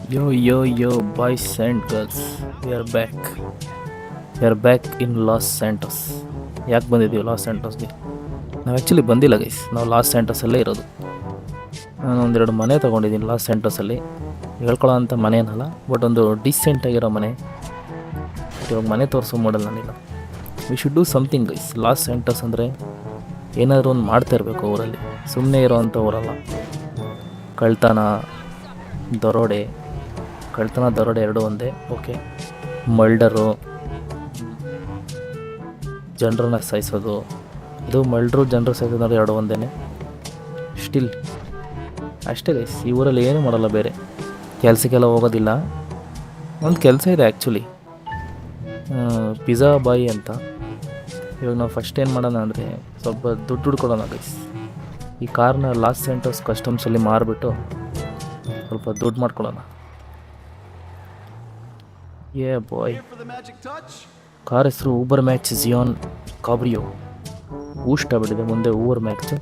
Yo, boys and girls, we are back. We are back in loss Santos. ಯಾಕೆ ಬಂದಿದ್ದೀವಿ loss ಸ್ಯಾಂಟೋಸ್ಗೆ? ನಾವು actually ಬಂದಿಲ್ಲ guys, ನಾವು loss ಸ್ಯಾಂಟೋಸಲ್ಲೇ ಇರೋದು. ನಾನು ಒಂದೆರಡು ಮನೆ ತೊಗೊಂಡಿದ್ದೀನಿ ಲಾಸ್ ಸ್ಯಾಂಟೋಸಲ್ಲಿ. ಹೇಳ್ಕೊಳ್ಳೋ ಅಂಥ ಮನೆ ಏನಲ್ಲ, ಬಟ್ ಒಂದು ಡಿಸೆಂಟಾಗಿರೋ ಮನೆ. ಇವಾಗ ಮನೆ ತೋರಿಸೋ ಮಾಡಲ್ ನಾನಿಲ್ಲ. We should do something guys. Los Santos ಅಂದರೆ ಏನಾದರೂ ಒಂದು ಮಾಡ್ತಾ ಇರಬೇಕು ಊರಲ್ಲಿ, ಸುಮ್ಮನೆ ಇರೋವಂಥ ಊರಲ್ಲ. ಕಳ್ತನ ದರೋಡೆ ಎರಡು ಒಂದೇ, ಓಕೆ. ಮಲ್ಡರು, ಜನರನ್ನ ಸಾಯಿಸೋದು, ಇದು ಮಲ್ಡ್ರು ಜನರು ಸಾಯಿಸೋದು ಎರಡು ಒಂದೇ. ಸ್ಟಿಲ್ ಅಷ್ಟೇ ಗೈಸ್, ಈ ಊರಲ್ಲಿ ಏನೂ ಮಾಡಲ್ಲ ಬೇರೆ. ಕೆಲಸಕ್ಕೆಲ್ಲ ಹೋಗೋದಿಲ್ಲ. ಒಂದು ಕೆಲಸ ಇದೆ ಆ್ಯಕ್ಚುಲಿ, ಪಿಜ್ಜಾ ಬಾಯ್ ಅಂತ. ಇವಾಗ ನಾವು ಫಸ್ಟ್ ಏನು ಮಾಡೋಣ ಅಂದರೆ ಸ್ವಲ್ಪ ದುಡ್ಡು ಹುಡ್ಕೊಡೋಣ ಗೈಸ್. ಈ ಕಾರ್ನ ಲಾಸ್ ಸ್ಯಾಂಟೋಸ್ ಕಸ್ಟಮ್ಸಲ್ಲಿ ಮಾರಿಬಿಟ್ಟು ಸ್ವಲ್ಪ ದುಡ್ಡು ಮಾಡ್ಕೊಳ್ಳೋಣ. ಏ ಬಾಯ್, ಕಾರ್ ಹೆಸರು ಊಬರ್ ಮ್ಯಾಕ್ಸ್ ಜಿಯಾನ್ ಕಾಬ್ರಿಯೋ. ಊಷ್ಟ ಬಿಟ್ಟಿದೆ ಮುಂದೆ ಊಬರ್ ಮ್ಯಾಕ್ಸ್.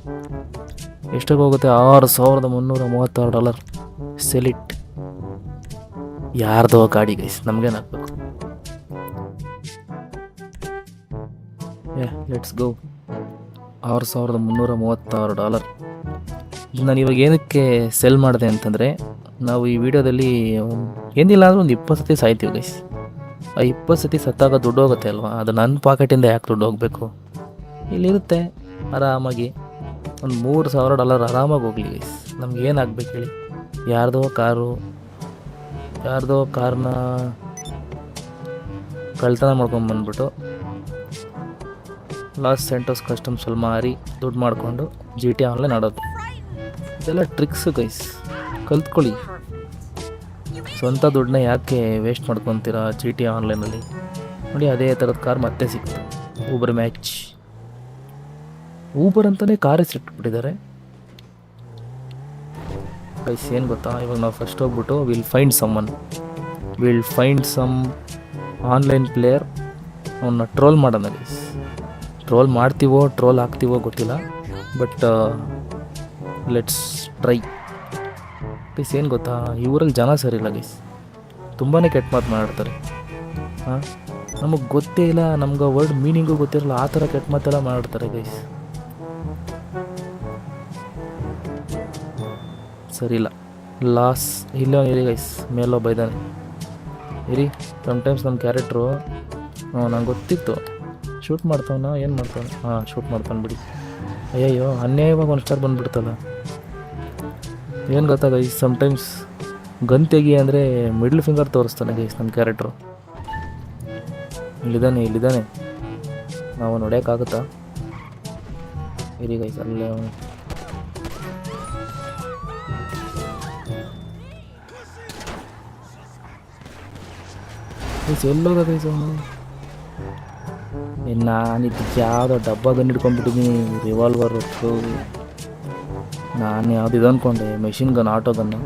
ಎಷ್ಟಾಗಿ ಹೋಗುತ್ತೆ? $6,336. ಸೆಲಿಟ್. ಯಾರ್ದೋ ಗಾಡಿ ಗೈಸ್, ನಮಗೇನು ಹಾಕ್ಬೇಕು? Let's go. $6,336. ನಾನು ಇವಾಗ ಏನಕ್ಕೆ ಸೆಲ್ ಮಾಡಿದೆ ಅಂತಂದರೆ, ನಾವು ಈ ವಿಡಿಯೋದಲ್ಲಿ ಏನಿಲ್ಲ ಅಂದರೆ ಒಂದು 20 ಸತಿ ಸಾಯ್ತೀವಿ ಗೈಸ್. ಆ 20 ಸತಿ ಸತ್ತಾಗ ದುಡ್ಡು ಹೋಗುತ್ತೆ ಅಲ್ವಾ? ಅದು ನನ್ನ ಪಾಕೆಟಿಂದ ಯಾಕೆ ದುಡ್ಡು ಹೋಗಬೇಕು? ಇಲ್ಲಿರುತ್ತೆ ಆರಾಮಾಗಿ ಒಂದು $3,000 ಆರಾಮಾಗಿ ಹೋಗಲಿ ಗೈಸ್. ನಮ್ಗೆ ಏನಾಗಬೇಕು ಹೇಳಿ? ಯಾರ್ದೋ ಕಾರ್ನ ಕಳ್ತನ ಮಾಡ್ಕೊಂಬಂದ್ಬಿಟ್ಟು ಲಾಸ್ ಸ್ಯಾಂಟೋಸ್ ಕಸ್ಟಮ್ಸಲ್ಲಿ ಮಾರಿ ದುಡ್ಡು ಮಾಡಿಕೊಂಡು GTA ಆನ್ಲೈನ್ ಆಡೋದು. ಇದೆಲ್ಲ ಟ್ರಿಕ್ಸು ಗೈಸ್, ಕಲ್ತ್ಕೊಳ್ಳಿ. ಸ್ವಂತ ದುಡ್ಡನ್ನ ಯಾಕೆ ವೇಸ್ಟ್ ಮಾಡ್ಕೊತೀರಾ GTA ಆನ್ಲೈನಲ್ಲಿ? ನೋಡಿ, ಅದೇ ಥರದ ಕಾರ್ ಮತ್ತೆ ಸಿಕ್ತು. Uber match. ಊಬರ್ ಅಂತಲೇ ಕಾರ್ ಹೆಸರಿಟ್ಬಿಟ್ಟಿದ್ದಾರೆ ಗೈಸ್. ಏನು ಗೊತ್ತಾ, ಇವಾಗ ನಾವು ಫಸ್ಟ್ ಹೋಗ್ಬಿಟ್ಟು will find some online player. ಅವನ್ನ ಟ್ರೋಲ್ ಮಾಡೋಣ ಗೈಸ್. ಟ್ರೋಲ್ ಆಗ್ತೀವೋ ಗೊತ್ತಿಲ್ಲ, ಬಟ್ ಲೆಟ್ಸ್ ಟ್ರೈ ಗೈಸ್. ಏನು ಗೊತ್ತಾ, ಈ ಊರಲ್ಲಿ ಜನ ಸರಿ ಇಲ್ಲ ಗೈಸ್, ತುಂಬಾ ಕೆಟ್ಟ ಮಾತು ಮಾತಾಡ್ತಾರೆ. ನಮಗೆ ಗೊತ್ತೇ ಇಲ್ಲ, ನಮ್ಗೆ ವರ್ಡ್ ಮೀನಿಂಗು ಗೊತ್ತಿರಲ್ಲ, ಆ ಥರ ಕೆಟ್ಟ ಮಾತೆಲ್ಲ ಮಾತಾಡ್ತಾರೆ ಗೈಸ್. ಸರಿ ಇಲ್ಲ. ಲಾಸ್ ಇಲ್ಲ ಇರಿ ಗೈಸ್, ಮೇಲೋ ಬೈದಾನೆ ಇರಿ. ಸಮ್ಟೈಮ್ಸ್ ನಮ್ಮ ಕ್ಯಾರೆಕ್ಟ್ರು ನಂಗೆ ಗೊತ್ತಿತ್ತು ಶೂಟ್ ಮಾಡ್ತಾವನ, ಏನು ಮಾಡ್ತಾನೆ? ಶೂಟ್ ಮಾಡ್ತಾನೆ ಬಿಡಿ. ಅಯ್ಯಯ್ಯೋ, ಅನ್ಯಾಯವಾಗಿ ಒಂದು ಸ್ಟಾರ್ ಬಂದುಬಿಡ್ತಲ್ಲ. ಏನು ಗೊತ್ತಾ ಗೈಸ್, ಸಮ್ಟೈಮ್ಸ್ ಗನ್ ತೆಗಿ ಅಂದರೆ ಮಿಡ್ಲ್ ಫಿಂಗರ್ ತೋರಿಸ್ತಾನೆ ಗೈಸ್ ನಮ್ಮ ಕ್ಯಾರೆಕ್ಟ್ರು. ಇಲ್ಲಿದ್ದಾನೆ. ನಾವು ನೋಡೋಕ್ಕಾಗುತ್ತಾ? ಇರಿ ಗೈಸ್, ಅಲ್ಲೇ ಗೈಸ್ ಎಲ್ಲೋದ ಗೈಸ್ ಅವನು. ನಾನಿದ್ದು ಯಾವುದೋ ಡಬ್ಬ ಗನ್ ಹಿಡ್ಕೊಂಡ್ಬಿಟ್ಟಿದ್ದೀನಿ, ರಿವಾಲ್ವರ್. ನಾನು ಯಾವುದಿದೆ ಅಂದ್ಕೊಂಡೆ, machine gun, auto gun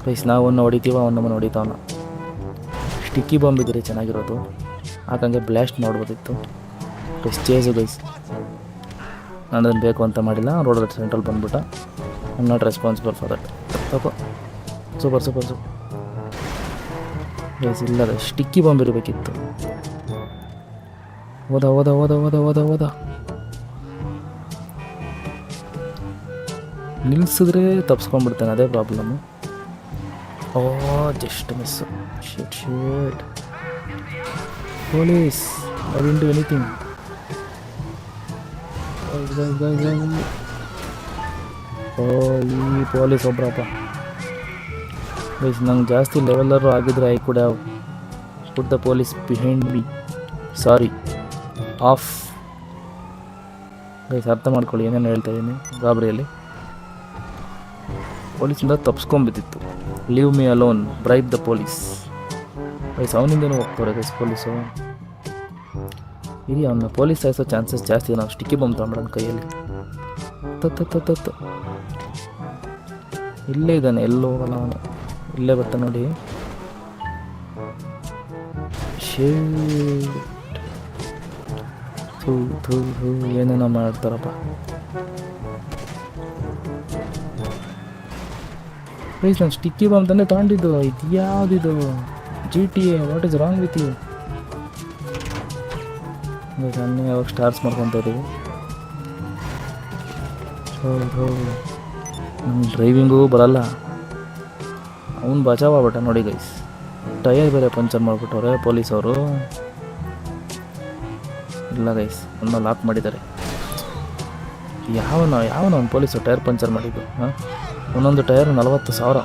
guys. ನಾವನ್ನ ಹೊಡಿತೀವ, ನಮ್ಮನ್ನು ಹೊಡಿತಾವನ. ಸ್ಟಿಕ್ಕಿ ಬಾಂಬ್ ಇದ್ರೆ ಚೆನ್ನಾಗಿರೋದು, ಹಾಗಂಗೆ ಬ್ಲಾಸ್ಟ್ ಮಾಡ್ಬೋದಿತ್ತು ಗೈಸ್. ಚೇಸು ಗೈಸ್, ನಾನು ಅದನ್ನು ಬೇಕು ಅಂತ ಮಾಡಿಲ್ಲ. ರೋಡ್ ಸೆಂಟ್ರಲ್ಲಿ ಬಂದ್ಬಿಟ್ಟ. I am not responsible for that. ತಗೋ, ಸೂಪರ್ ಗೈಸ್. ಇಲ್ಲ ಗೈಸ್, ಸ್ಟಿಕ್ಕಿ ಬಾಂಬ್ ಇರಬೇಕಿತ್ತು. ಓದ ನಿಲ್ಲಿಸಿದ್ರೆ ತಪ್ಸ್ಕೊಂಡ್ಬಿಡ್ತಾನೆ, ಅದೇ problem. Just miss. Shit police, I didn't do anything. ಈ ಪೊಲೀಸ್ ಒಬ್ರಪ್ಪ ಗೈಸ್. ನಂಗೆ ಜಾಸ್ತಿ ಲೆವೆಲ್ಲರು ಆಗಿದ್ರೆ I could have put the police behind me. Sorry, of guys. ಅರ್ಥ ಮಾಡ್ಕೊಳ್ಳಿ ಏನೇನು ಹೇಳ್ತಾ ಇದ್ದೀನಿ. ಗಾಬರಿಯಲ್ಲಿ ಪೊಲೀಸಿಂದ ತಪ್ಸ್ಕೊಂಬಿದ್ದಿತ್ತು. Leave me alone, bribe the police guys. ಅವನಿಂದನೂ ಹೋಗ್ತಾರೆ ಗೈಸ್ ಪೊಲೀಸು. ಇಲ್ಲಿ ಅವನ್ನ ಪೊಲೀಸ್ ಸಾಯಿಸೋ ಚಾನ್ಸಸ್ ಜಾಸ್ತಿ. ನಾವು ಸ್ಟಿಕ್ಕಿ ಬಾಂಬ್ ತೊಗೊಂಡ್ರ ಕೈಯಲ್ಲಿ. ತತ್ತು ಇಲ್ಲೇ ಇದ್ದಾನೆ, ಎಲ್ಲೋ ಹೋಗಲ್ಲ ಅವನು. ಇಲ್ಲೇ ಬರ್ತಾನೆ ನೋಡಿ. ಏನೇನೋ ಮಾಡ್ತಾರಪ್ಪ. ಗೈಸ್ ನಾನು ಸ್ಟಿಕ್ಕಿ ಬಾಂಬ್ ತಾನೇ ತಗೊಂಡಿದ್ದು. ಇದು ಯಾವುದಿದು GTA, what is wrong with you? ನಾನು ಯಾವಾಗ ಸ್ಟಾರ್ಸ್ ಮಾಡ್ಕೊತ ಇದ್ದೀವಿ. ನಮ್ಮ ಡ್ರೈವಿಂಗು ಬರಲ್ಲ. ಅವ್ನು ಬಚಾವ್ ಆಗ್ಬಿಟ್ಟ ನೋಡಿ ಗೈಸ್. ಟೈರ್ ಬೇರೆ ಪಂಚರ್ ಮಾಡಿಬಿಟ್ಟವ್ರೆ ಪೊಲೀಸವರು. ಇಲ್ಲ ಗೈಸ್, ನನ್ನ ಲಾಕ್ ಮಾಡಿದ್ದಾರೆ. ಯಾವನ ಒಂದು ಪೊಲೀಸು ಟೈರ್ ಪಂಚರ್ ಮಾಡಿದ್ದು? ಹಾಂ, ಒಂದೊಂದು ಟೈರ್ 40,000.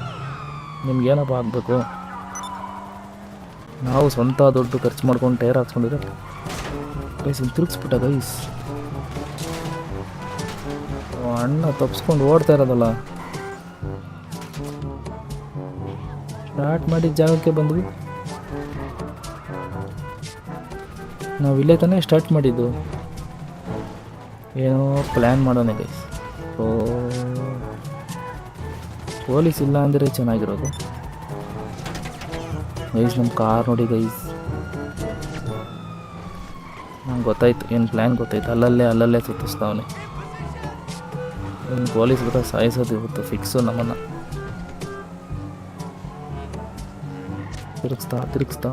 ನಿಮ್ಗೇನಪ್ಪ ಆಗಬೇಕು? ನಾವು ಸ್ವಂತ ದುಡ್ಡು ಖರ್ಚು ಮಾಡ್ಕೊಂಡು ಟೈರ್ ಹಾಕ್ಸ್ಕೊಂಡಿದ್ರೆ ಗೈಸ್ ಇಲ್ಲಿ ತಿರುಗಿಸ್ಬಿಟ್ಟ ಗೈಸ್. ಅಣ್ಣ ತಪ್ಪಿಸ್ಕೊಂಡು ಓಡ್ತಾ ಇರೋದಲ್ಲ. ಸ್ಟಾರ್ಟ್ ಮಾಡಿದ ಜಾಗಕ್ಕೆ ಬಂದ್ವಿ. ನಾವು ಇಲ್ಲೇ ತಾನೇ ಸ್ಟಾರ್ಟ್ ಮಾಡಿದ್ದು. ಏನೋ ಪ್ಲ್ಯಾನ್ ಮಾಡೋಣ ಗೈಸ್. ಪೊಲೀಸ್ ಇಲ್ಲ ಅಂದರೆ ಚೆನ್ನಾಗಿರೋದು ಗೈಸ್. ನಮ್ಮ ಕಾರ್ ನೋಡಿ ಗೈಸ್, ನಂಗೆ ಗೊತ್ತಾಯ್ತು ಏನು ಪ್ಲ್ಯಾನ್ ಗೊತ್ತಾಯ್ತು. ಅಲ್ಲಲ್ಲೇ ಸುತ್ತಿಸ್ತಾವನೆ. ಇನ್ನು ಪೊಲೀಸ್ ಗೊತ್ತಾ ಸಾಯಿಸೋದು ಇವತ್ತು ಫಿಕ್ಸು ನಮ್ಮನ್ನು. ತಿರುಗಿಸ್ತಾ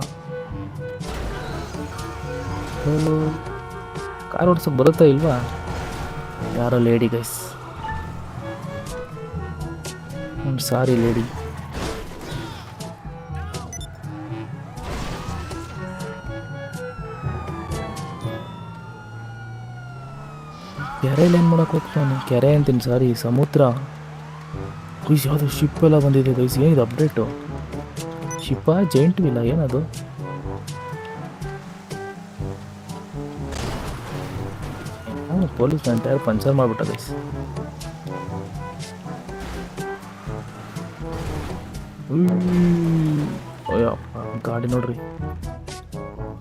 ಕಾರ್ ಓಡಿಸೋಕೆ ಬರುತ್ತಾ ಇಲ್ವಾ? ಯಾರೋ ಲೇಡಿ ಗೈಸ್. ಸಾರಿ ಲೇಡಿ. ಕೆರೆಯಲ್ಲಿ ಏನು ಮಾಡೋಕೆ ಹೋಗ್ತಾನೆ? ಕೆರೆ ಅಂತೀನಿ, ಸಾರಿ ಸಮುದ್ರ. ಗೈಸ್ ಯಾವುದೋ ಶಿಪ್ ಎಲ್ಲ ಬಂದಿದೆ ಗೈಸ್. ಏನಿದೆ ಅಪ್ಡೇಟು? ಶಿಪ್ಪ ಜೈಂಟ್ ವಿಲ್ಲ ಏನದು? ಪೊಲೀಸ್ ನನ್ನ ಟೈರ್ ಪಂಚರ್ ಮಾಡಿಬಿಟ್ಟ ಗೈಸ್. ಅಯ್ಯಪ್ಪ ಗಾಡಿ ನೋಡ್ರಿ.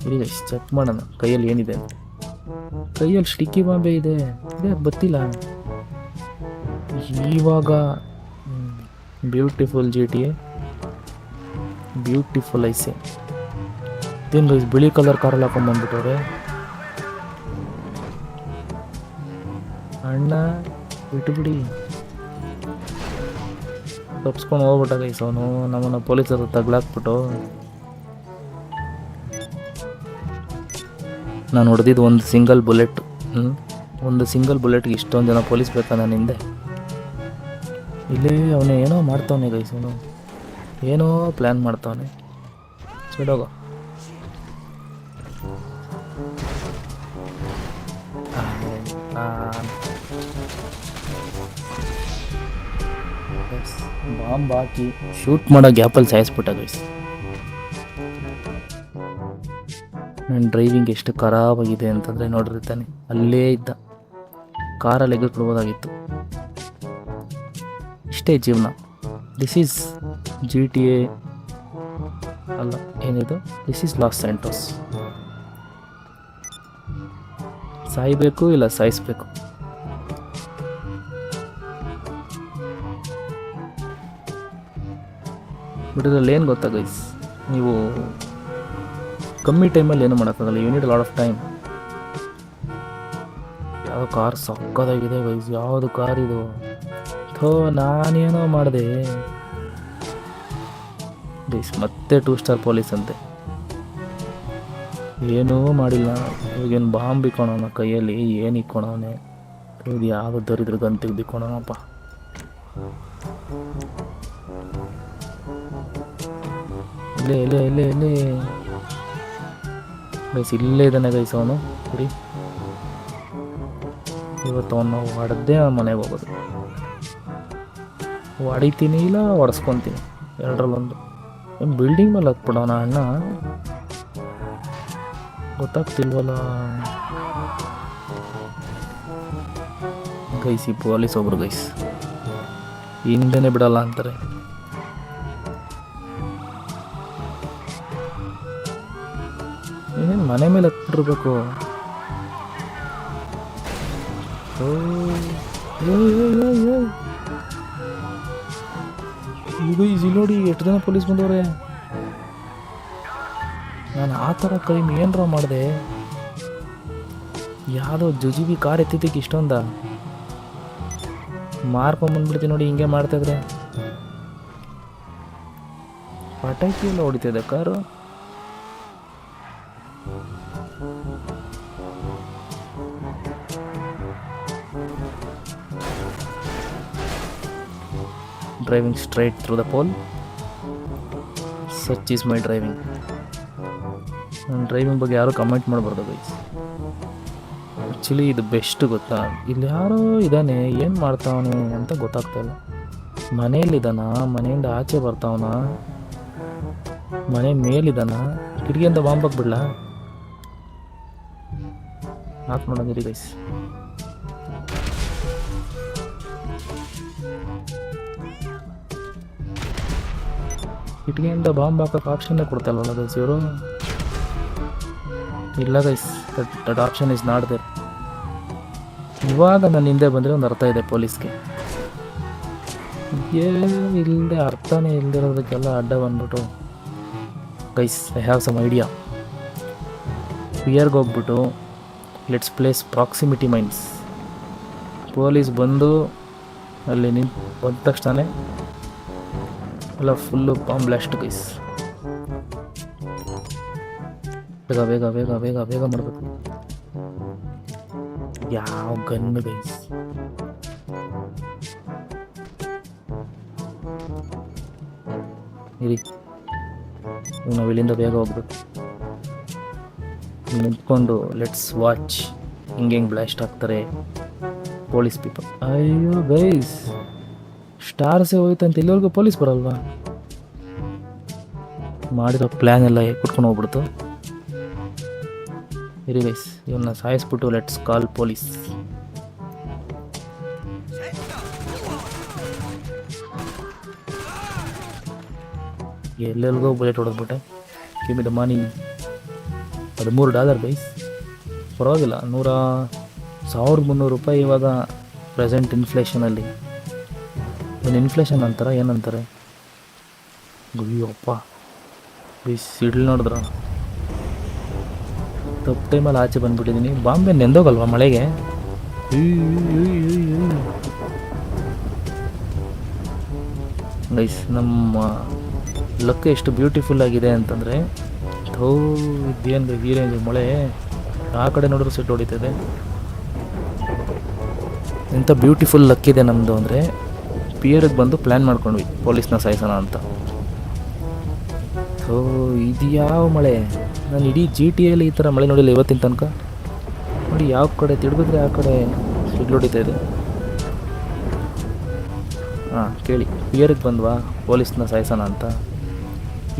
ಇರಿ ಗೈಸ್ ಚೆಕ್ ಮಾಡೋಣ ಕೈಯಲ್ಲಿ ಏನಿದೆ ಅಂತ. ಕೈಯಲ್ಲಿ ಸ್ಟಿಕ್ಕಿ ಬಾಂಬೆ ಇದೆ. ಇದೇ ಗೊತ್ತಿಲ್ಲ ಇವಾಗ. ಬ್ಯೂಟಿಫುಲ್ GTA, ಬ್ಯೂಟಿಫುಲ್ ಐಸೆ. ಇದೇನು ಗೈಸ್ ಬಿಳಿ ಕಲರ್ ಕಾರಲ್ಲಿ ಹಾಕೊಂಡ್ಬಂದ್ಬಿಟ್ಟವ್ರೆ. ಅಣ್ಣ ಬಿಟ್ಟುಬಿಡಿ. ತಪ್ಸ್ಕೊಂಡು ಹೋಗ್ಬಿಟ್ಟ ಗೈಸ್ ಅವನು. ನಮ್ಮನ್ನು ಪೊಲೀಸರು ತಗ್ಲಾಕ್ಬಿಟ್ಟು. ನಾನು ಹೊಡೆದಿದ್ದು ಒಂದು ಸಿಂಗಲ್ ಬುಲೆಟ್. ಒಂದು ಸಿಂಗಲ್ ಬುಲೆಟ್ಗೆ ಇಷ್ಟೊಂದು ಜನ ಪೊಲೀಸ್ ಬೇಕಾ ನನ್ನ ಹಿಂದೆ? ಇಲ್ಲೇ ಅವನೇ ಏನೋ ಮಾಡ್ತಾವನೆ ಗೈಸ್. ಅವನು ಏನೋ ಪ್ಲ್ಯಾನ್ ಮಾಡ್ತಾವನೆ. ಸೈಡೋಗ. ಬಾಂಬ್ ಹಾಕಿ ಶೂಟ್ ಮಾಡೋ ಗ್ಯಾಪಲ್ಲಿ ಸಾಯಿಸ್ಬಿಟ್ಟ ಗೈಸ್. ನನ್ನ ಡ್ರೈವಿಂಗ್ ಎಷ್ಟು ಖರಾಬಾಗಿದೆ ಅಂತಂದರೆ ನೋಡ್ರಿ ತಾನೆ. ಅಲ್ಲೇ ಇದ್ದ ಕಾರಲ್ಲಿ ಎಗರ್ಕೊಡ್ಬೋದಾಗಿತ್ತು. ಇಷ್ಟೇ ಜೀವನ. ದಿಸ್ ಈಸ್ GTA ಅಲ್ಲ, ಏನಿದು? This is loss Santos. ಸಾಯ್ಬೇಕು ಇಲ್ಲ ಸಾಯಿಸ್ಬೇಕು. ಬಟ್ ಇದರಲ್ಲಿ ಏನು ಗೊತ್ತಾ ಗೈಸ್, ನೀವು ಕಮ್ಮಿ ಟೈಮಲ್ಲಿ ಏನು ಮಾಡೋಕ್ಕಾಗಲ್ಲ. You need lot of time. ಯಾವ ಕಾರ್ ಸಕ್ಕದಾಗಿದೆ ಗೈಸ್. ಯಾವುದು ಕಾರ್ ಇದು? ನಾನೇನೋ ಮಾಡಿದೆ ಗೈಸ್. ಮತ್ತೆ 2 ಸ್ಟಾರ್ ಪೊಲೀಸ್ ಅಂತೆ. ಏನೂ ಮಾಡಿಲ್ಲ. ಇವಾಗೇನು ಬಾಂಬ್ ಇಕ್ಕೊಳೋಣ ಕೈಯಲ್ಲಿ? ಏನು ಇಕ್ಕೊಳವನೆ? ಇದು ಯಾವ ದರಿದ್ರ ಗನ್ ತೆಗ್ದಿಕ್ಕೊಳೋಣಪ್ಪ. ಇಲ್ಲೇ ಗೈಸ್, ಇಲ್ಲೇ ಇದ್ದಾನೆ ಗೈಸ್ ಅವನು. ಸರಿ, ಇವತ್ತು ಅವನು ಹೊಡೆದೇ ಮನೆಗೆ ಹೋಗೋದು. ಹೊಡಿತೀನಿ ಇಲ್ಲ ಹೊಡೆಸ್ಕೊತೀನಿ, ಎರಡರಲ್ಲೊಂದು. ಬಿಲ್ಡಿಂಗ್ ಮೇಲೆ ಹತ್ಬಿಡೋಣ ಅಣ್ಣ. ಗೊತ್ತಾಗ್ತಿಲ್ವಲ್ಲ ಗೈಸ್. ಈ ಪೊಲೀಸ್ ಒಬ್ರು ಗೈಸ್ ಹಿಂದೆನೇ ಬಿಡಲ್ಲ ಅಂತಾರೆ. ಏನೇನು ಮನೆ ಮೇಲೆ ಹತ್ಬಿಟ್ಟಿರ್ಬೇಕು. ಇದು ಈಸಿ ನೋಡಿ, ಎಷ್ಟು ಜನ ಪೊಲೀಸ್ ಬಂದವ್ರೆ. ನಾನು ಆ ಥರ ಕ್ರೈಮ್ ಏನರ ಮಾಡಿದೆ? ಯಾವುದೋ ಜುಜಿಬಿ ಕಾರ್ ಎತ್ತಿದ್ದಕ್ಕೆ ಇಷ್ಟೊಂದ ಮಾರ್ಕೊಂಬಂದ್ಬಿಡ್ತೀನಿ ನೋಡಿ. ಹಿಂಗೆ ಮಾಡ್ತಾಯಿದ್ರೆ ಪಟಾಕಿ ಎಲ್ಲ ಹೊಡಿತಿದೆ car. Driving straight through the pole. Such is my driving. ನನ್ನ ಡ್ರೈವಿಂಗ್ ಬಗ್ಗೆ ಯಾರು ಕಮೆಂಟ್ ಮಾಡಬಾರ್ದು ಗೈಸ್. ಆ್ಯಕ್ಚುಲಿ ಇದು ಬೆಸ್ಟ್ ಗೊತ್ತಾ. ಇಲ್ಲಿ ಯಾರೋ ಇದ್ದಾನೆ, ಏನು ಮಾಡ್ತಾವನೆ ಅಂತ ಗೊತ್ತಾಗ್ತಾಯಿಲ್ಲ. ಮನೆಯಲ್ಲಿದ್ದಾನ, ಮನೆಯಿಂದ ಆಚೆ ಬರ್ತಾವನ, ಮನೆ ಮೇಲಿದ್ದಾನ, ಕಿಟಕಿಯಿಂದ ಬಾಂಬ್ ಹಾಕ್ಬಿಡ್ಲಾ? ಹಾಕಿ ನೋಡೋದಿರಿ ಗೈಸ್. ಕಿಟಕಿಯಿಂದ ಬಾಂಬ್ ಹಾಕೋಕೆ ಆಪ್ಷನ್ನೇ ಕೊಡ್ತಲ್ವಲ್ಲ ಗೈಸ್ ಇವರು. ಇಲ್ಲ guys, that option is not there. ಇವಾಗ ನನ್ನ ಹಿಂದೆ ಬಂದರೆ ಒಂದು ಅರ್ಥ ಇದೆ ಪೊಲೀಸ್ಗೆ. ಇಲ್ಲದೆ ಅರ್ಥನೇ ಇಲ್ದಿರೋದಕ್ಕೆಲ್ಲ ಅಡ್ಡ ಬಂದ್ಬಿಟ್ಟು guys I have some idea. ಪಿಯರ್ಗೆ ಹೋಗ್ಬಿಟ್ಟು let's place proximity mines. Police ಬಂದು ಅಲ್ಲಿ ಬಂದ ತಕ್ಷಣ ಎಲ್ಲ ಫುಲ್ಲು ಬಾಂಬ್ ಬ್ಲಾಸ್ಟ್ ಗೈಸ್. ಬೇಗ ಬೇಗ ಬೇಗ ಬೇಗ ಬೇಗ ಮಾಡಬೇಕು. ಯಾವ ಗನ್ ಗೈಸ್? ಇರಿ, ನಾವು ಇಲ್ಲಿಂದ ಬೇಗ ಹೋಗ್ಬೇಕು. ನಿಂತ್ಕೊಂಡು ಲೆಟ್ಸ್ ವಾಚ್ ಹಿಂಗೆ ಬ್ಲಾಸ್ಟ್ ಆಗ್ತಾರೆ ಪೊಲೀಸ್ ಪೀಪಲ್. ಅಯ್ಯೋ ಗೈಸ್, ಸ್ಟಾರ್ಸೇ ಹೋಯ್ತಂತ ಇಲ್ಲಿವರೆಗೂ ಪೊಲೀಸ್ ಬರಲ್ವಾ? ಮಾಡಿರೋ ಪ್ಲ್ಯಾನ್ ಎಲ್ಲ ಕುಟ್ಕೊಂಡು ಹೋಗ್ಬಿಡ್ತು. ಇರಿ ಗೈಸ್, ಇವನ್ನ ಸಾಯಿಸ್ಬಿಟ್ಟು ಲೆಟ್ಸ್ ಕಾಲ್ ಪೊಲೀಸ್. ಎಲ್ಲೆಲ್ಗೋ ಬುಲೆಟ್ ಹೊಡೆದ್ಬಿಟ್ಟೆ. Give me the money. $13 guys, ಪರವಾಗಿಲ್ಲ. 1,300 ರೂಪಾಯಿ ಇವಾಗ ಪ್ರೆಸೆಂಟ್ ಇನ್ಫ್ಲೇಷನಲ್ಲಿ. ಏನು ಇನ್ಫ್ಲೇಷನ್ ಅಂತಾರೆ, ಏನಂತಾರೆ? ಅಯ್ಯಪ್ಪ ಗೈಸ್, ಸಿಡ್ಲು ನೋಡಿದ್ರ ತಪ್ಪು ಟೈಮಲ್ಲಿ ಆಚೆ ಬಂದುಬಿಟ್ಟಿದ್ದೀನಿ. ಬಾಂಬೆ ನೆಂದೋಗಲ್ವಾ ಮಳೆಗೆ? ಗೈಸ್, ನಮ್ಮ ಲಕ್ ಎಷ್ಟು ಬ್ಯೂಟಿಫುಲ್ ಆಗಿದೆ ಅಂತಂದರೆ, ಇದೇನು ಹೀರೇಂಜ್ ಮಳೆ. ಆ ಕಡೆ ನೋಡಿದ್ರು ಸಿಟ್ಟು ಹೊಡಿತಿದೆ. ಎಂಥ ಬ್ಯೂಟಿಫುಲ್ ಲಕ್ ಇದೆ ನಮ್ಮದು ಅಂದರೆ, ಪಿಯರ್ಗೆ ಬಂದು ಪ್ಲ್ಯಾನ್ ಮಾಡ್ಕೊಂಡ್ವಿ ಪೊಲೀಸ್ನ ಸಾಯಿಸೋಣ ಅಂತ. ಇದು ಯಾವ ಮಳೆ? ನಾನು ಇಡೀ GTA ಈ ಥರ ಮಳೆ ನೋಡಿಲ್ಲ ಇವತ್ತಿನ ತನಕ. ನೋಡಿ, ಯಾವ ಕಡೆ ತಿರುಗಿದ್ರೆ ಆ ಕಡೆ ಸಿಡ್ಲು ಹೊಡಿತಾ ಇದೆ. ಹಾಂ ಕೇಳಿ, ಪಿಯರ್ಗೆ ಬಂದ್ವಾ ಪೊಲೀಸ್ನ ಸಾಯಿಸೋಣ ಅಂತ.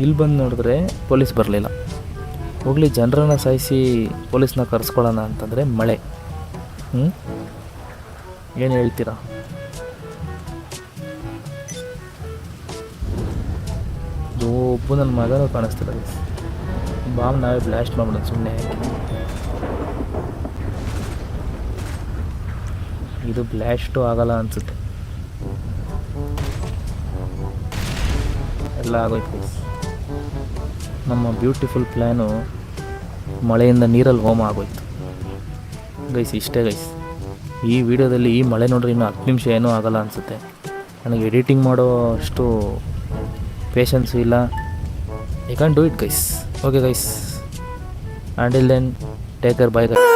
ಇಲ್ಲಿ ಬಂದು ನೋಡಿದ್ರೆ ಪೊಲೀಸ್ ಬರಲಿಲ್ಲ. ಹೋಗಲಿ, ಜನರನ್ನ ಸಾಯಿಸಿ ಪೊಲೀಸ್ನ ಕರೆಸ್ಕೊಳ್ಳೋಣ ಅಂತಂದರೆ ಮಳೆ. ಏನು ಹೇಳ್ತೀರಾ? ಒಬ್ಬ ನನ್ನ ಮಗನೂ ಕಾಣಿಸ್ತಿಲ್ಲ. ಬಾಂಬ್ ನಾವೇ ಬ್ಲಾಸ್ಟ್ ಮಾಡ್ಬಿಡೋದು ಸುಮ್ಮನೆ. ಇದು ಬ್ಲಾಸ್ಟು ಆಗಲ್ಲ ಅನಿಸುತ್ತೆ. ಎಲ್ಲ ಆಗೋಯ್ತು. ನಮ್ಮ ಬ್ಯೂಟಿಫುಲ್ ಪ್ಲ್ಯಾನು ಮಳೆಯಿಂದ ನೀರಲ್ಲಿ ಹೋಮ ಆಗೋಯ್ತು ಗೈಸ್. ಇಷ್ಟೇ ಗೈಸ್, ಈ ವಿಡಿಯೋದಲ್ಲಿ ಈ ಮಳೆ ನೋಡ್ರಿ ಇನ್ನು 10 ನಿಮಿಷ ಏನೂ ಆಗಲ್ಲ ಅನಿಸುತ್ತೆ. ನನಗೆ ಎಡಿಟಿಂಗ್ ಮಾಡೋ ಅಷ್ಟು ಪೇಷನ್ಸು ಇಲ್ಲ. I can do it guys. Okay guys, until then take care, bye guys.